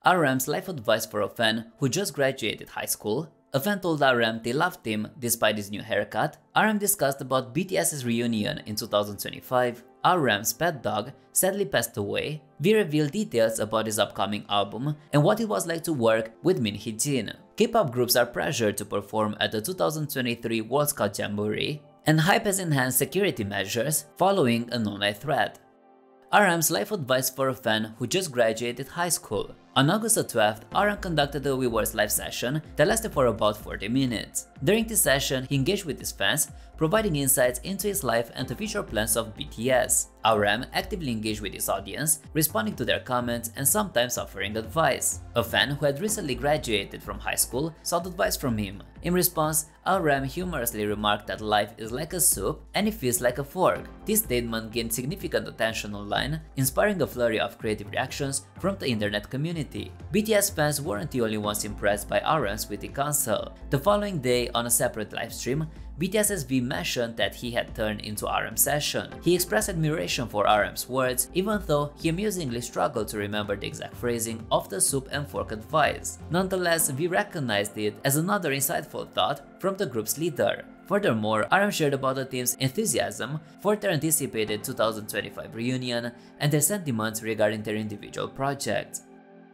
RM's life advice for a fan who just graduated high school. A fan told RM they loved him despite his new haircut. RM discussed about BTS's reunion in 2025. RM's pet dog sadly passed away. V revealed details about his upcoming album and what it was like to work with Min Hee Jin. K-pop groups are pressured to perform at the 2023 World Scout Jamboree, and HYBE has enhanced security measures following an online threat. RM's life advice for a fan who just graduated high school. On August 12th, RM conducted a viewers live session that lasted for about 40 minutes. During this session, he engaged with his fans, providing insights into his life and the future plans of BTS. RM actively engaged with his audience, responding to their comments and sometimes offering advice. A fan who had recently graduated from high school sought advice from him. In response, RM humorously remarked that life is like a soup and it feels like a fork. This statement gained significant attention online, inspiring a flurry of creative reactions from the internet community. BTS fans weren't the only ones impressed by RM's witty counsel. The following day, on a separate livestream, BTS's V mentioned that he had turned into RM's session. He expressed admiration for RM's words, even though he amusingly struggled to remember the exact phrasing of the soup and fork advice. Nonetheless, V recognized it as another insightful thought from the group's leader. Furthermore, RM shared about the team's enthusiasm for their anticipated 2025 reunion and their sentiments regarding their individual projects.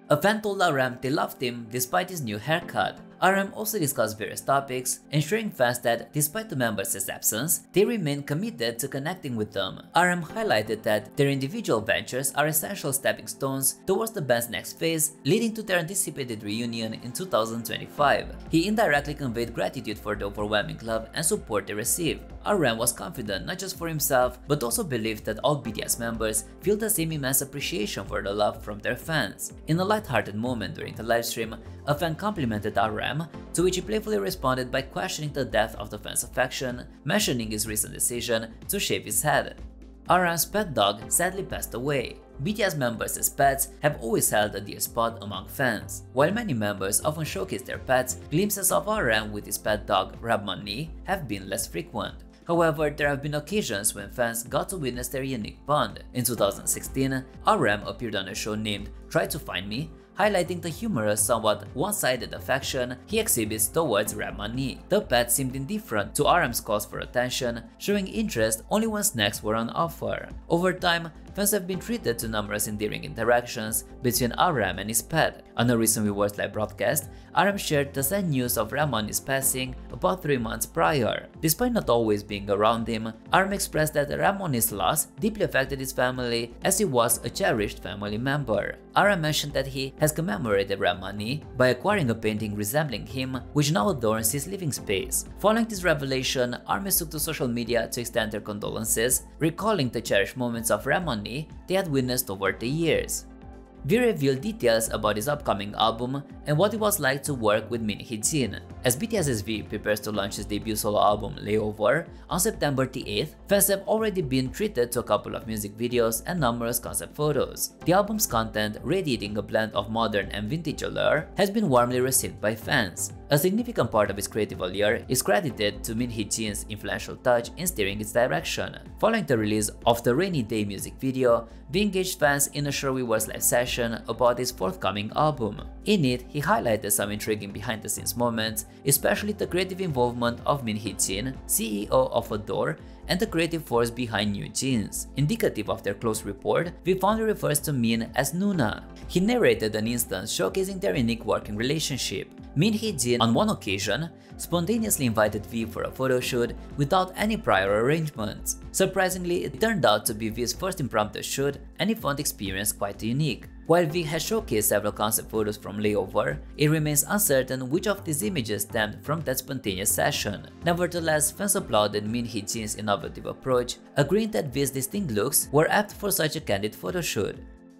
A fan told RM they loved him despite his new haircut. RM also discussed various topics, ensuring fans that despite the members' absence, they remain committed to connecting with them. RM highlighted that their individual ventures are essential stepping stones towards the band's next phase, leading to their anticipated reunion in 2025. He indirectly conveyed gratitude for the overwhelming love and support they received. RM was confident not just for himself, but also believed that all BTS members feel the same immense appreciation for the love from their fans. In a lighthearted moment during the livestream, a fan complimented RM, to which he playfully responded by questioning the depth of the fan's affection, mentioning his recent decision to shave his head. RM's pet dog sadly passed away. BTS members as pets have always held a dear spot among fans. While many members often showcase their pets, glimpses of RM with his pet dog Min have been less frequent. However, there have been occasions when fans got to witness their unique bond. In 2016, RM appeared on a show named Try to Find Me, highlighting the humorous, somewhat one-sided affection he exhibits towards Min. The pet seemed indifferent to RM's calls for attention, showing interest only when snacks were on offer. Over time, fans have been treated to numerous endearing interactions between RM and his pet. On a recent viewers live broadcast, RM shared the sad news of Min's passing about 3 months prior. Despite not always being around him, RM expressed that Min's loss deeply affected his family as he was a cherished family member. RM mentioned that he has commemorated Min by acquiring a painting resembling him, which now adorns his living space. Following this revelation, ARMY took to social media to extend their condolences, recalling the cherished moments of Min they had witnessed over the years. V revealed details about his upcoming album and what it was like to work with Min Hee Jin. As BTS's V prepares to launch his debut solo album Layover on September 8th, fans have already been treated to a couple of music videos and numerous concept photos. The album's content, radiating a blend of modern and vintage allure, has been warmly received by fans. A significant part of its creative allure is credited to Min Hee Jin's influential touch in steering its direction. Following the release of the Rainy Day music video, V engaged fans in a short viewers live session about his forthcoming album. In it, he highlighted some intriguing behind-the-scenes moments, especially the creative involvement of Min Hee Jin, CEO of Adore, and the creative force behind New Jeans. Indicative of their close rapport, V fondly refers to Min as Nuna. He narrated an instance showcasing their unique working relationship. Min Hee Jin, on one occasion, spontaneously invited V for a photo shoot without any prior arrangements. Surprisingly, it turned out to be V's first impromptu shoot, and he found the experience quite unique. While V has showcased several concept photos from Layover, it remains uncertain which of these images stemmed from that spontaneous session. Nevertheless, fans applauded Min Hee Jin's innovative approach, agreeing that V's distinct looks were apt for such a candid photoshoot.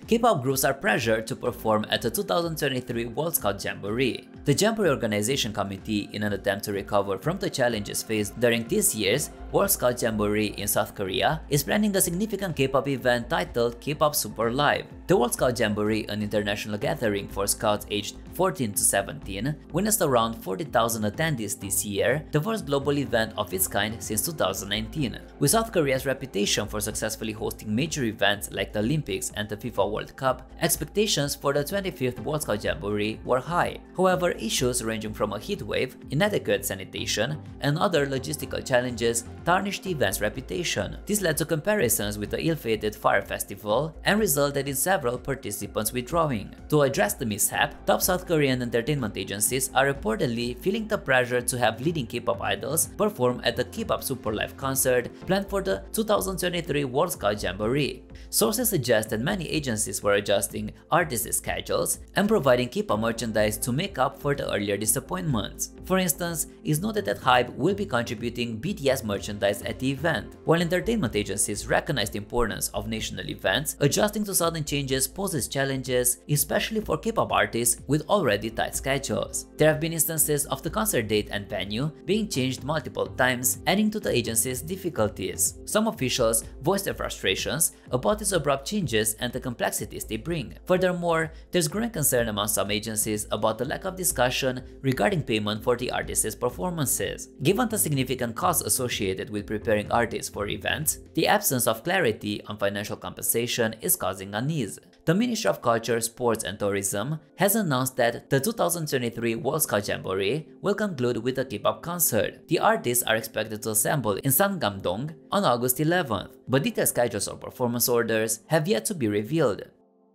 K-pop groups are pressured to perform at the 2023 World Scout Jamboree. The Jamboree Organization Committee, in an attempt to recover from the challenges faced during this year's World Scout Jamboree in South Korea is planning a significant K-pop event titled Kpop Super Live. The World Scout Jamboree, an international gathering for scouts aged 14 to 17, witnessed around 40,000 attendees this year, the first global event of its kind since 2019. With South Korea's reputation for successfully hosting major events like the Olympics and the FIFA World Cup, expectations for the 25th World Scout Jamboree were high. However, issues ranging from a heat wave, inadequate sanitation, and other logistical challenges tarnished the event's reputation. This led to comparisons with the ill-fated Fire Festival and resulted in several participants withdrawing. To address the mishap, top South Korean entertainment agencies are reportedly feeling the pressure to have leading K-pop idols perform at the Kpop Super Live concert planned for the 2023 World Scout Jamboree. Sources suggest that many agencies were adjusting artists' schedules and providing K-pop merchandise to make up for the earlier disappointments. For instance, it's noted that HYBE will be contributing BTS merchandise at the event. While entertainment agencies recognize the importance of national events, adjusting to sudden changes poses challenges, especially for K-pop artists with already tight schedules. There have been instances of the concert date and venue being changed multiple times, adding to the agency's difficulties. Some officials voiced their frustrations about these abrupt changes and the complexities they bring. Furthermore, there's growing concern among some agencies about the lack of discussion regarding payment for the artists' performances. Given the significant costs associated with preparing artists for events, the absence of clarity on financial compensation is causing unease. The Ministry of Culture, Sports and Tourism has announced that the 2023 World Scout Jamboree will conclude with a K-pop concert. The artists are expected to assemble in Sangamdong on August 11th, but detailed schedules or performance orders have yet to be revealed.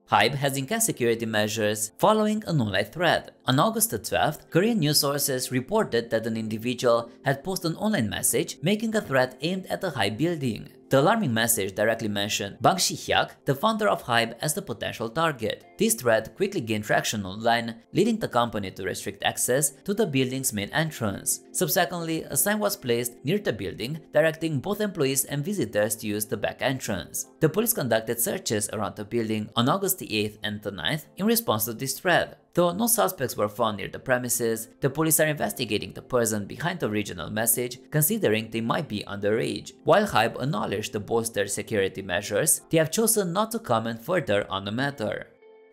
HYBE has enhanced security measures following an online threat. On August 12th, Korean news sources reported that an individual had posted an online message making a threat aimed at the HYBE building. The alarming message directly mentioned Bang Si-hyuk, the founder of HYBE, as the potential target. This threat quickly gained traction online, leading the company to restrict access to the building's main entrance. Subsequently, a sign was placed near the building directing both employees and visitors to use the back entrance. The police conducted searches around the building on August 8th and 9th in response to this threat. Though no suspects were found near the premises, the police are investigating the person behind the original message, considering they might be underage. While HYBE acknowledged the bolstered security measures, they have chosen not to comment further on the matter.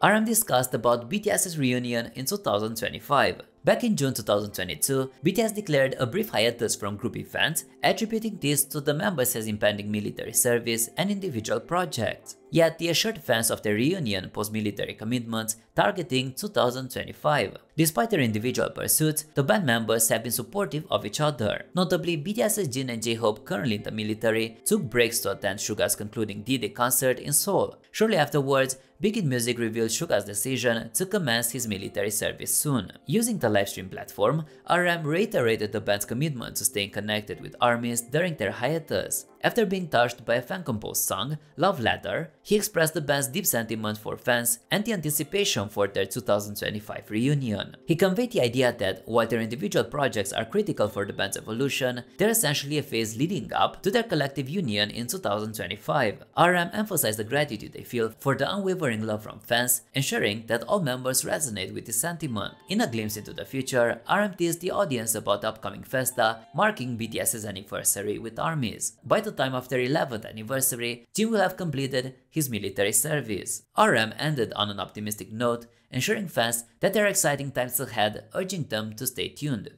RM discussed about BTS's reunion in 2025. Back in June 2022, BTS declared a brief hiatus from group events, attributing this to the members' impending military service and individual projects. Yet they assured fans of their reunion post-military commitments targeting 2025. Despite their individual pursuits, the band members have been supportive of each other. Notably, BTS's Jin and J-Hope, currently in the military, took breaks to attend Suga's concluding D-Day concert in Seoul. Shortly afterwards, Big Hit Music revealed Suga's decision to commence his military service soon. Using the livestream platform, RM reiterated the band's commitment to staying connected with armies during their hiatus. After being touched by a fan-composed song, Love Letter, he expressed the band's deep sentiment for fans and the anticipation for their 2025 reunion. He conveyed the idea that while their individual projects are critical for the band's evolution, they're essentially a phase leading up to their collective union in 2025. RM emphasized the gratitude they feel for the unwavering love from fans, ensuring that all members resonate with this sentiment. In a glimpse into the future, RM teased the audience about the upcoming festa marking BTS's anniversary with ARMYs. By the time of their 11th anniversary, Jin will have completed his military service. RM ended on an optimistic note, ensuring fans that there are exciting times ahead, urging them to stay tuned.